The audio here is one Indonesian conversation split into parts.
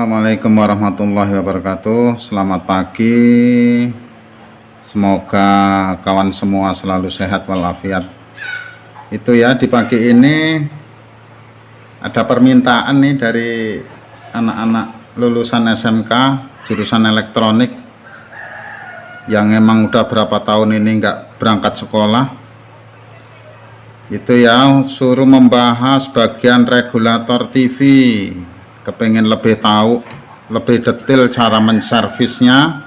Assalamualaikum warahmatullahi wabarakatuh. Selamat pagi. Semoga kawan semua selalu sehat walafiat. Itu ya, di pagi ini ada permintaan nih dari anak-anak lulusan SMK jurusan elektronik yang emang udah berapa tahun ini nggak berangkat sekolah. Itu ya, suruh membahas bagian regulator TV. Kepengen lebih tahu lebih detail cara menservisnya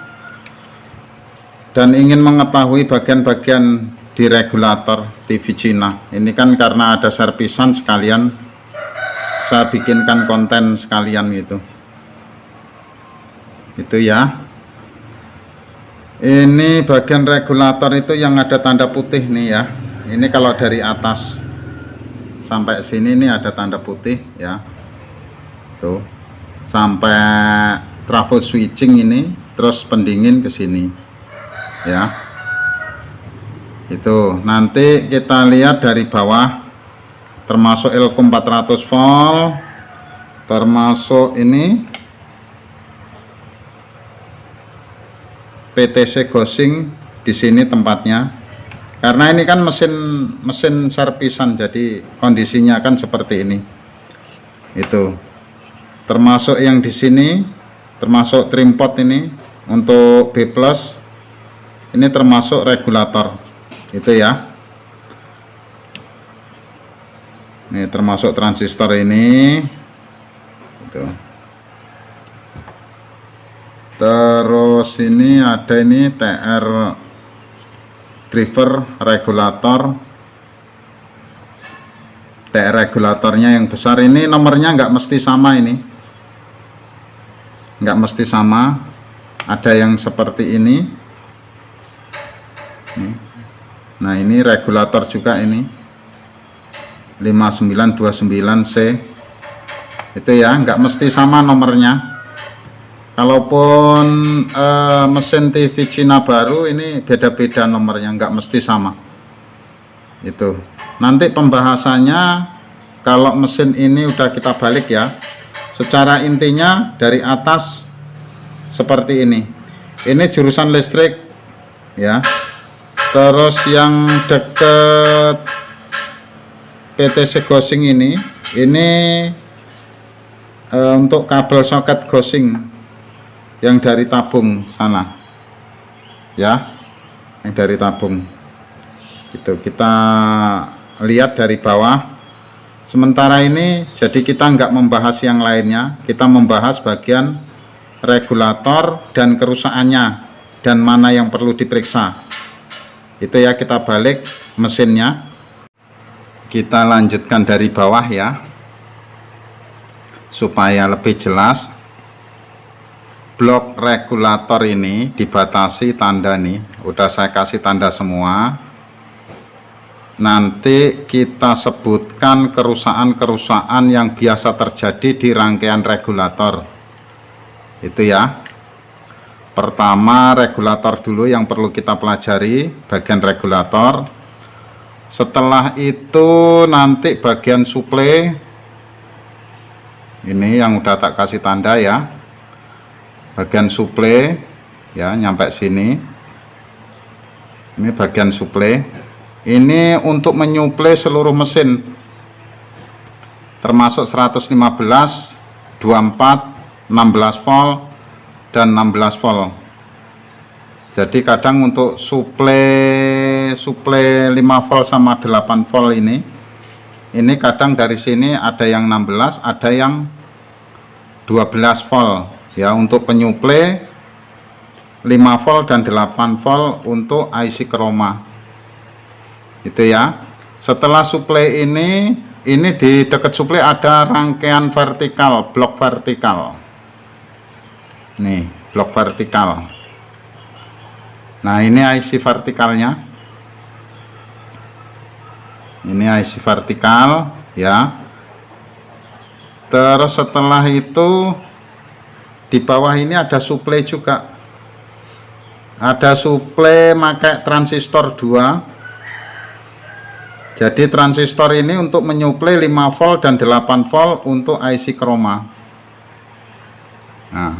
dan ingin mengetahui bagian-bagian di regulator TV Cina ini kan, karena ada servisan sekalian saya bikinkan konten sekalian gitu. Itu ya, ini bagian regulator itu yang ada tanda putih nih ya. Ini kalau dari atas sampai sini nih ada tanda putih ya, tuh sampai trafo switching ini, terus pendingin ke sini ya. Itu nanti kita lihat dari bawah, termasuk Elcom 400 volt, termasuk ini PTC Gosing di sini tempatnya, karena ini kan mesin servisan, jadi kondisinya kan seperti ini. Itu termasuk yang di sini, termasuk trim pot ini untuk B+, ini termasuk regulator. Itu ya, ini termasuk transistor ini. Itu terus ini ada ini TR driver regulator. TR regulatornya yang besar ini nomornya nggak mesti sama, ini nggak mesti sama, ada yang seperti ini. Nah ini regulator juga, ini 5929C. Itu ya, nggak mesti sama nomornya. Kalaupun mesin TV Cina baru ini beda-beda nomornya, nggak mesti sama. Itu nanti pembahasannya kalau mesin ini udah kita balik ya. Secara intinya dari atas seperti ini. Ini jurusan listrik ya. Terus yang deket PTC Gosing ini untuk kabel soket Gosing yang dari tabung sana ya, yang dari tabung. Gitu, kita lihat dari bawah. Sementara ini jadi kita nggak membahas yang lainnya, kita membahas bagian regulator dan kerusakannya dan mana yang perlu diperiksa. Itu ya, kita balik mesinnya, kita lanjutkan dari bawah ya supaya lebih jelas. Blok regulator ini dibatasi tanda nih, udah saya kasih tanda semua. Nanti kita sebutkan kerusakan-kerusakan yang biasa terjadi di rangkaian regulator. Itu ya. Pertama regulator dulu yang perlu kita pelajari, bagian regulator. Setelah itu nanti bagian suplai. Ini yang udah tak kasih tanda ya. Bagian suplai ya, nyampe sini. Ini bagian suplai. Ini untuk menyuplai seluruh mesin, termasuk 115, 24, 16 volt dan 16 volt. Jadi kadang untuk suplai 5 volt sama 8 volt ini kadang dari sini ada yang 16, ada yang 12 volt ya, untuk penyuplai 5 volt dan 8 volt untuk IC Chroma. Itu ya. Setelah suplai ini di dekat suplai ada rangkaian vertikal, blok vertikal. Nih, blok vertikal. Nah, ini IC vertikalnya. Ini IC vertikal ya. Terus setelah itu di bawah ini ada suplai juga. Ada suplai pakai transistor 2. Jadi transistor ini untuk menyuplai 5 volt dan 8 volt untuk IC Chroma. Nah,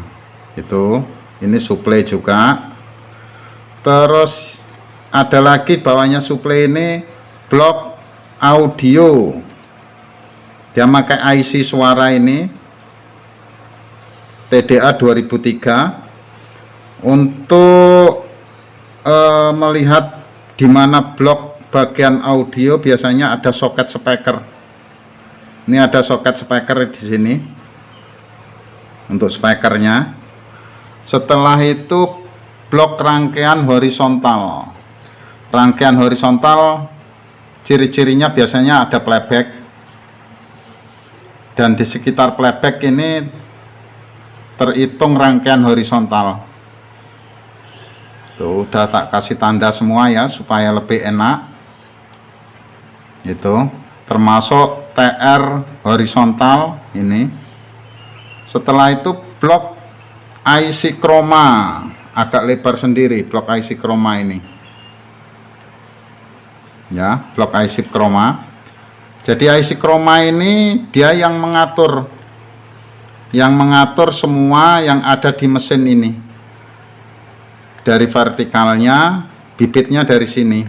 itu ini suplai juga. Terus ada lagi bawahnya suplai ini blok audio. Dia pakai IC suara ini TDA 2003 untuk melihat di mana blok bagian audio biasanya ada soket speaker. Ini ada soket speaker di sini untuk speakernya. Setelah itu blok rangkaian horizontal. Rangkaian horizontal ciri-cirinya biasanya ada playback, dan di sekitar playback ini terhitung rangkaian horizontal. Tuh udah tak kasih tanda semua ya supaya lebih enak. Itu termasuk TR horizontal ini. Setelah itu blok IC chroma, agak lebar sendiri blok IC chroma ini ya, blok IC chroma. Jadi IC chroma ini dia yang mengatur semua yang ada di mesin ini. Dari vertikalnya, bibitnya dari sini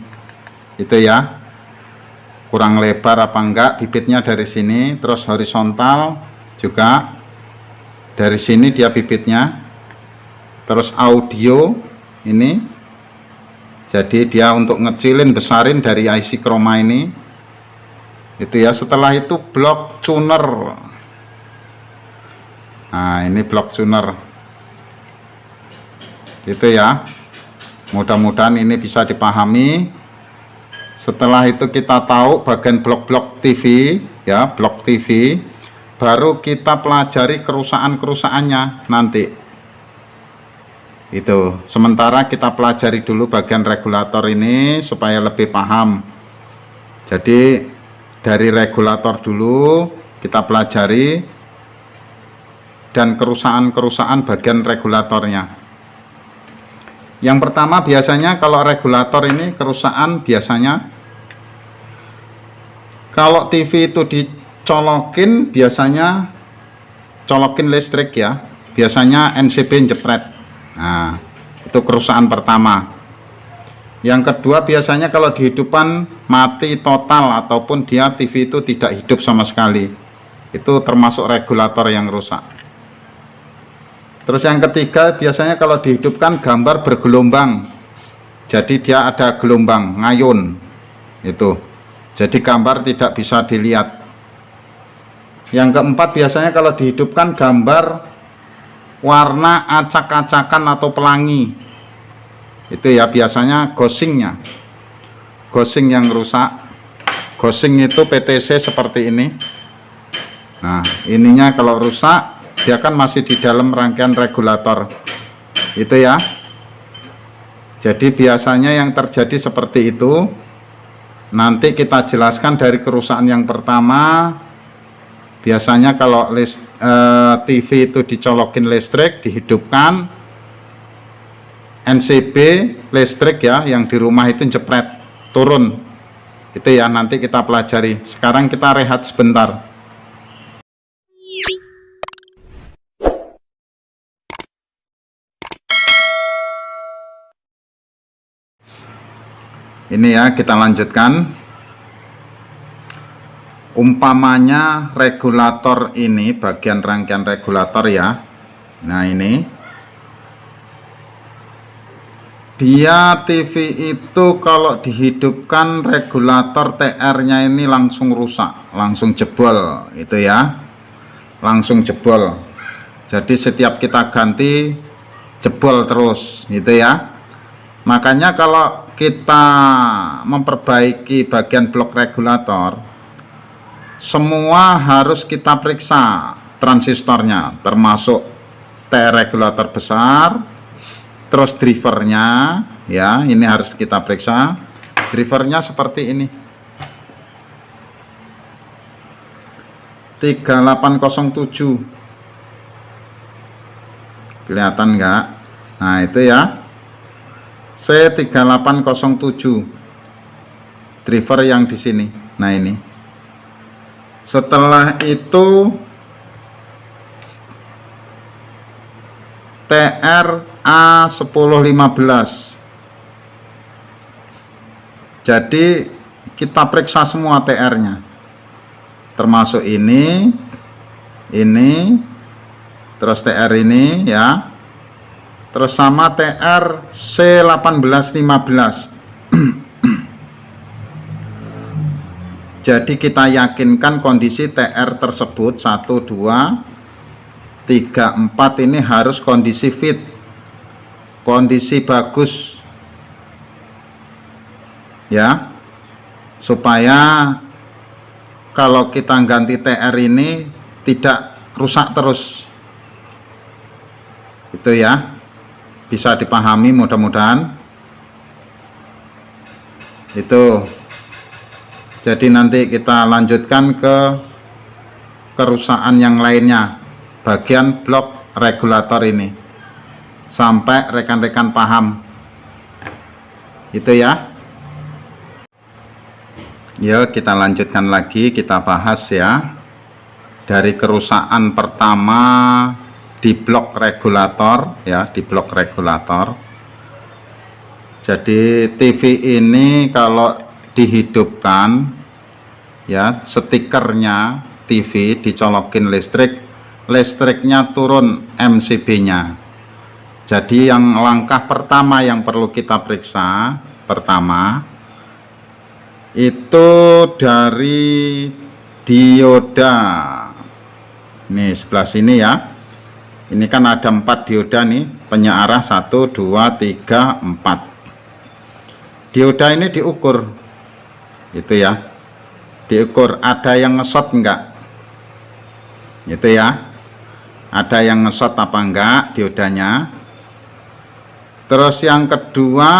itu ya, kurang lebar apa enggak bibitnya dari sini. Terus horizontal juga dari sini dia bibitnya. Terus audio ini, jadi dia untuk ngecilin besarin dari IC chroma ini itu ya. Setelah itu blok tuner. Nah ini blok tuner itu ya, mudah-mudahan ini bisa dipahami. Setelah itu kita tahu bagian blok-blok TV ya, blok TV, baru kita pelajari kerusakan-kerusakannya nanti itu. Sementara kita pelajari dulu bagian regulator ini supaya lebih paham. Jadi dari regulator dulu kita pelajari, dan kerusakan-kerusakan bagian regulatornya. Yang pertama biasanya kalau regulator ini kerusakan, biasanya kalau TV itu dicolokin, biasanya colokin listrik ya, biasanya NCB jepret. Nah itu kerusakan pertama. Yang kedua biasanya kalau dihidupkan mati total, ataupun dia TV itu tidak hidup sama sekali, itu termasuk regulator yang rusak. Terus yang ketiga biasanya kalau dihidupkan gambar bergelombang, jadi dia ada gelombang ngayun itu, jadi gambar tidak bisa dilihat. Yang keempat biasanya kalau dihidupkan gambar warna acak-acakan atau pelangi, itu ya biasanya ghostingnya, ghosting yang rusak. Ghosting itu PTC seperti ini. Nah ininya kalau rusak, dia kan masih di dalam rangkaian regulator itu ya. Jadi biasanya yang terjadi seperti itu. Nanti kita jelaskan dari kerusakan yang pertama. Biasanya kalau TV itu dicolokin listrik, dihidupkan, NCB listrik ya yang di rumah itu jepret turun itu ya, nanti kita pelajari. Sekarang kita rehat sebentar. Ini ya, kita lanjutkan. Umpamanya regulator ini, bagian rangkaian regulator ya. Nah ini dia TV itu kalau dihidupkan regulator TR-nya ini langsung rusak, langsung jebol itu ya, langsung jebol. Jadi setiap kita ganti jebol terus gitu ya. Makanya kalau kita memperbaiki bagian blok regulator, semua harus kita periksa transistornya, termasuk regulator besar, terus drivernya ya, ini harus kita periksa. Drivernya seperti ini 3807, kelihatan enggak? Nah itu ya, C3807 driver yang di sini. Nah ini. Setelah itu TR A1015. Jadi kita periksa semua TR-nya, termasuk ini, terus TR ini ya, terus sama TR C1815. Jadi kita yakinkan kondisi TR tersebut 1, 2, 3, 4 ini harus kondisi fit, kondisi bagus ya, supaya kalau kita ganti TR ini tidak rusak terus. Itu ya, bisa dipahami mudah-mudahan. Itu. Jadi nanti kita lanjutkan ke kerusakan yang lainnya, bagian blok regulator ini, sampai rekan-rekan paham. Itu ya. Yuk kita lanjutkan lagi, kita bahas ya. Dari kerusakan pertama di blok regulator ya, di blok regulator. Jadi TV ini kalau dihidupkan ya, stikernya TV dicolokin listrik, listriknya turun MCB-nya. Jadi yang langkah pertama yang perlu kita periksa pertama itu dari dioda. Nih sebelah sini ya, ini kan ada 4 dioda nih, penyearah 1, 2, 3, 4. Dioda ini diukur, itu ya, diukur ada yang ngesot enggak, itu ya, ada yang ngesot apa enggak diodanya. Terus yang kedua,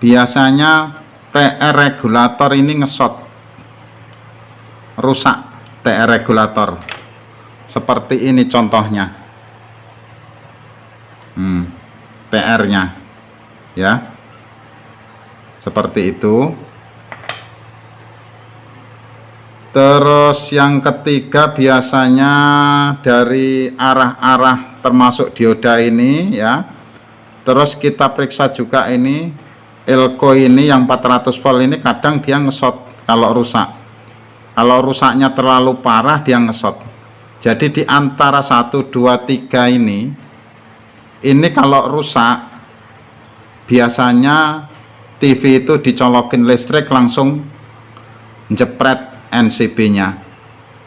biasanya TR regulator ini ngesot, rusak TR regulator. Seperti ini contohnya, TR-nya ya, seperti itu. Terus yang ketiga biasanya dari arah-arah termasuk dioda ini ya. Terus kita periksa juga ini elko ini yang 400 volt ini, kadang dia ngesot kalau rusak. Kalau rusaknya terlalu parah dia ngesot. Jadi di antara 1, 2, 3 ini kalau rusak biasanya TV itu dicolokin listrik langsung jepret NCB-nya.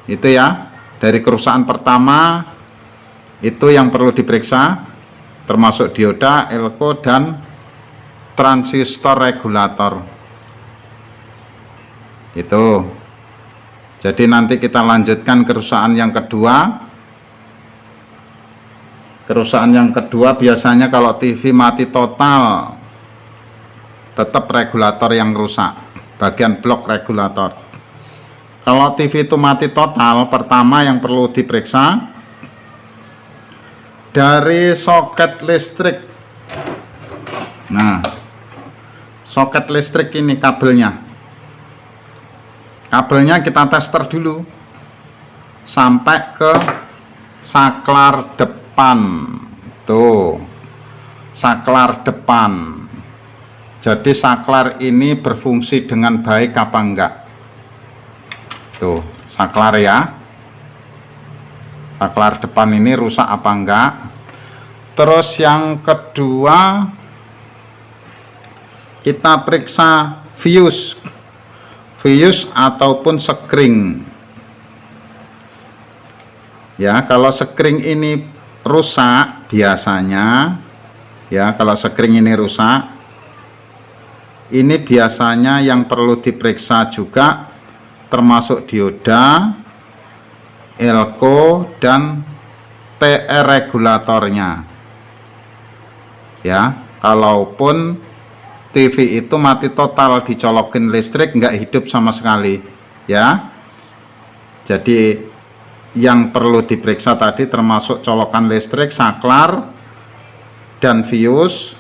Itu ya, dari kerusakan pertama itu yang perlu diperiksa, termasuk dioda, elko, dan transistor regulator. Itu. Jadi nanti kita lanjutkan kerusakan yang kedua. Kerusakan yang kedua biasanya kalau TV mati total, tetap regulator yang rusak, bagian blok regulator. Kalau TV itu mati total, pertama yang perlu diperiksa dari soket listrik. Nah, soket listrik ini kabelnya kita tester dulu sampai ke saklar depan. Tuh, saklar depan. Jadi saklar ini berfungsi dengan baik apa enggak. Tuh, saklar ya, saklar depan ini rusak apa enggak. Terus yang kedua kita periksa fuse ataupun sekring ya. Kalau sekring ini rusak biasanya ya, kalau sekring ini rusak, ini biasanya yang perlu diperiksa juga termasuk dioda, elko, dan TR regulatornya ya. Kalaupun TV itu mati total, dicolokin listrik nggak hidup sama sekali ya. Jadi yang perlu diperiksa tadi termasuk colokan listrik, saklar, dan fuse,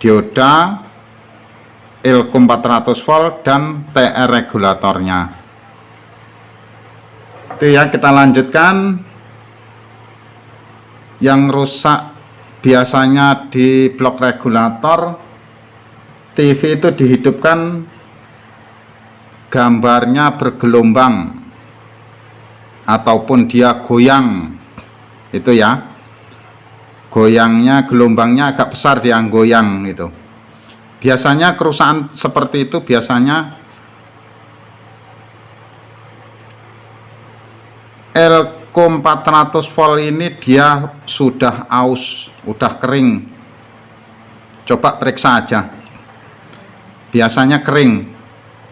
dioda, elko 400 volt, dan TR regulatornya. Itu ya, kita lanjutkan. yang rusak biasanya di blok regulator TV itu dihidupkan, gambarnya bergelombang ataupun dia goyang, itu ya, goyangnya, gelombangnya agak besar, dia goyang itu. Biasanya kerusakan seperti itu biasanya Elko 400 volt ini dia sudah aus, udah kering. Coba periksa aja, biasanya kering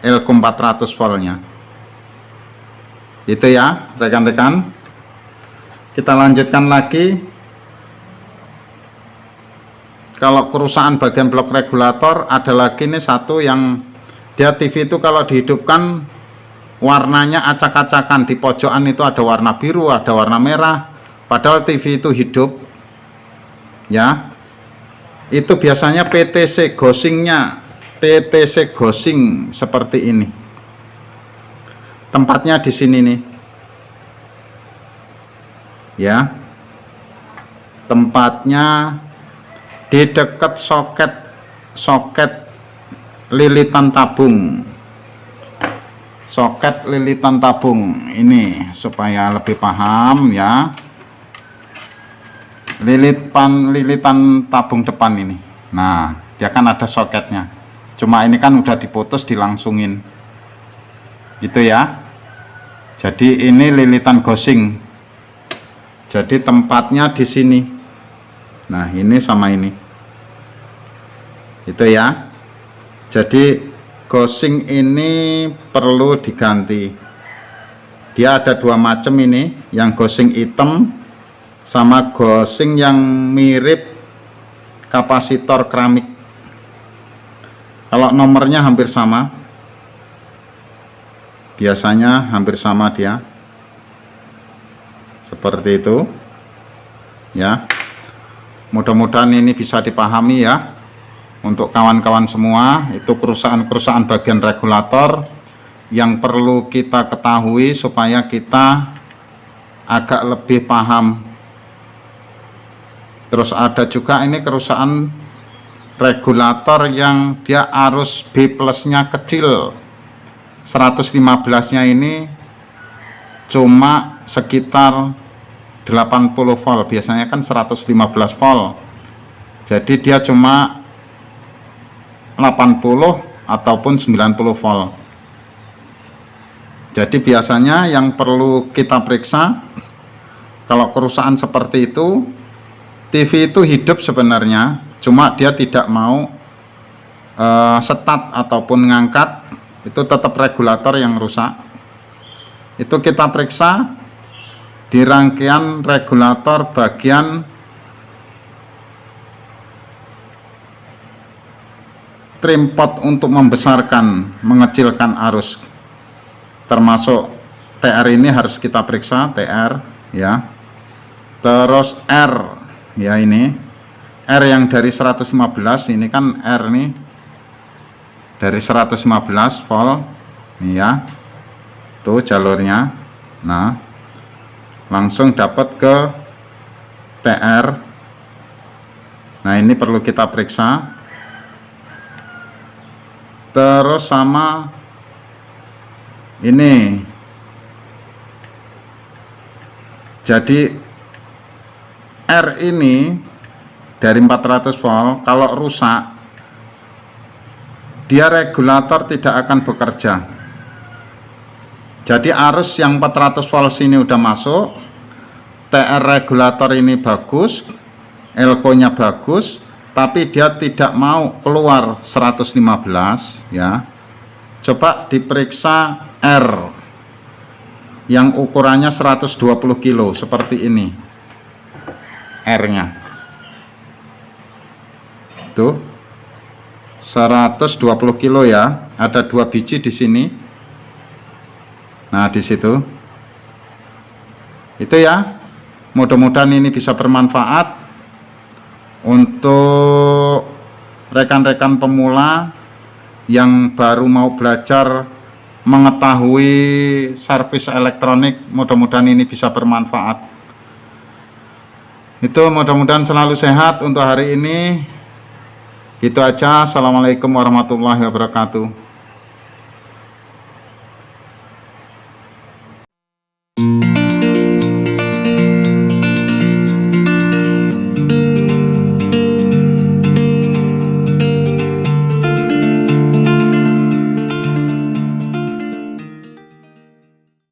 Elko 400 voltnya. Itu ya rekan-rekan. Kita lanjutkan lagi. Kalau kerusakan bagian blok regulator, ada lagi nih satu yang dia TV itu kalau dihidupkan warnanya acak-acakan. Di pojokan itu ada warna biru, ada warna merah, padahal TV itu hidup ya. Itu biasanya PTC gosingnya, PTC gosing seperti ini. Tempatnya di sini nih ya, tempatnya di dekat soket lilitan tabung, soket lilitan tabung ini, supaya lebih paham ya. Lilitan tabung depan ini, nah dia kan ada soketnya, cuma ini kan udah diputus, dilangsungin gitu ya. Jadi ini lilitan gosing, jadi tempatnya di sini. Nah ini sama ini itu ya. Jadi gosing ini perlu diganti. Dia ada dua macam ini, yang gosing hitam sama gosing yang mirip kapasitor keramik. Kalau nomornya hampir sama, biasanya hampir sama dia, seperti itu ya. Mudah-mudahan ini bisa dipahami ya untuk kawan-kawan semua. Itu kerusakan bagian regulator yang perlu kita ketahui supaya kita agak lebih paham. Terus ada juga ini kerusakan regulator yang dia arus B plusnya kecil, 115 nya ini cuma sekitar 80 volt, biasanya kan 115 volt, jadi dia cuma 80 ataupun 90 volt. Jadi biasanya yang perlu kita periksa kalau kerusakan seperti itu, TV itu hidup sebenarnya, cuma dia tidak mau setat ataupun ngangkat, itu tetap regulator yang rusak. Itu kita periksa di rangkaian regulator bagian trim pot untuk membesarkan, mengecilkan arus, termasuk TR ini harus kita periksa, TR ya. Terus R ya, ini R yang dari 115, ini kan R nih dari 115 volt ini ya, tuh jalurnya. Nah langsung dapat ke TR. Nah ini perlu kita periksa. Terus sama ini, jadi R ini dari 400 volt kalau rusak, dia regulator tidak akan bekerja. Jadi arus yang 400 volt sini udah masuk, TR regulator ini bagus, Elko nya bagus, tapi dia tidak mau keluar 115 ya. Coba diperiksa R yang ukurannya 120 kilo seperti ini, R nya tuh 120 kilo ya, ada 2 biji di sini. Nah di situ itu ya. Mudah-mudahan ini bisa bermanfaat untuk rekan-rekan pemula yang baru mau belajar mengetahui servis elektronik. Mudah-mudahan ini bisa bermanfaat. Itu mudah-mudahan selalu sehat untuk hari ini. Gitu aja. Assalamualaikum warahmatullahi wabarakatuh.